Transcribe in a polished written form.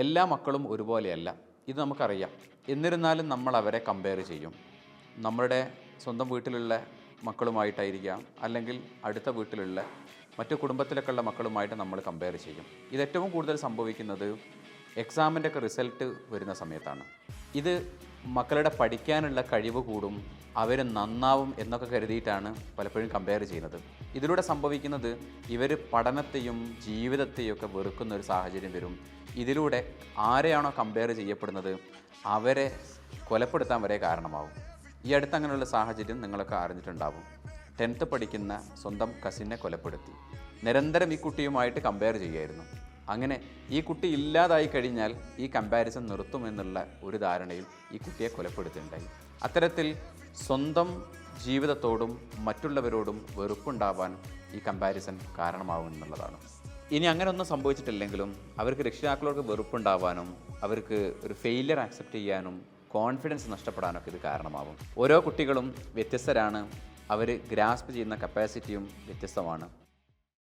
എല്ലാ മക്കളും ഒരുപോലെയല്ല, ഇത് നമുക്കറിയാം. എന്നിരുന്നാലും നമ്മൾ അവരെ കമ്പയർ ചെയ്യും. നമ്മളുടെ സ്വന്തം വീട്ടിലുള്ള മക്കളുമായിട്ടായിരിക്കാം, അല്ലെങ്കിൽ അടുത്ത വീട്ടിലുള്ള മറ്റു കുടുംബത്തിലൊക്കെ ഉള്ള മക്കളുമായിട്ട് നമ്മൾ കമ്പയർ ചെയ്യും. ഇത് ഏറ്റവും കൂടുതൽ സംഭവിക്കുന്നത് എക്സാമിൻ്റെ ഒക്കെ റിസൾട്ട് വരുന്ന സമയത്താണ്. ഇത് മക്കളുടെ പഠിക്കാനുള്ള കഴിവ് കൂടും, അവർ നന്നാവും എന്നൊക്കെ കരുതിയിട്ടാണ് പലപ്പോഴും കമ്പയർ ചെയ്യുന്നത്. ഇതിലൂടെ സംഭവിക്കുന്നത് ഇവർ പഠനത്തെയും ജീവിതത്തെയും ഒക്കെ വെറുക്കുന്ന ഒരു സാഹചര്യം വരും. ഇതിലൂടെ ആരെയാണോ കമ്പയർ ചെയ്യപ്പെടുന്നത് അവരെ കൊലപ്പെടുത്താൻ വരെ കാരണമാവും. ഈ അടുത്ത് അങ്ങനെയുള്ള സാഹചര്യം നിങ്ങളൊക്കെ അറിഞ്ഞിട്ടുണ്ടാവും. 10th പഠിക്കുന്ന സ്വന്തം കസിനെ കൊലപ്പെടുത്തി. നിരന്തരം ഈ കുട്ടിയുമായിട്ട് കമ്പയർ ചെയ്യുമായിരുന്നു. അങ്ങനെ ഈ കുട്ടി ഇല്ലാതായി കഴിഞ്ഞാൽ ഈ കമ്പാരിസൺ നിർത്തുമെന്നുള്ള ഒരു ധാരണയിൽ ഈ കുട്ടിയെ കൊലപ്പെടുത്തുകയുണ്ടായി. അത്തരത്തിൽ സ്വന്തം ജീവിതത്തോടും മറ്റുള്ളവരോടും വെറുപ്പുണ്ടാവാൻ ഈ കമ്പാരിസൺ കാരണമാവും എന്നുള്ളതാണ്. ഇനി അങ്ങനെ ഒന്നും സംഭവിച്ചിട്ടില്ലെങ്കിലും അവർക്ക് രക്ഷിതാക്കളോട് വെറുപ്പുണ്ടാവാനും അവർക്ക് ഒരു ഫെയിലിയർ ആക്സെപ്റ്റ് ചെയ്യാനും കോൺഫിഡൻസ് നഷ്ടപ്പെടാനൊക്കെ ഇത് കാരണമാവും. ഓരോ കുട്ടികളും വ്യത്യസ്തരാണ്, അവർ ഗ്രാസ്പ് ചെയ്യുന്ന കപ്പാസിറ്റിയും വ്യത്യസ്തമാണ്.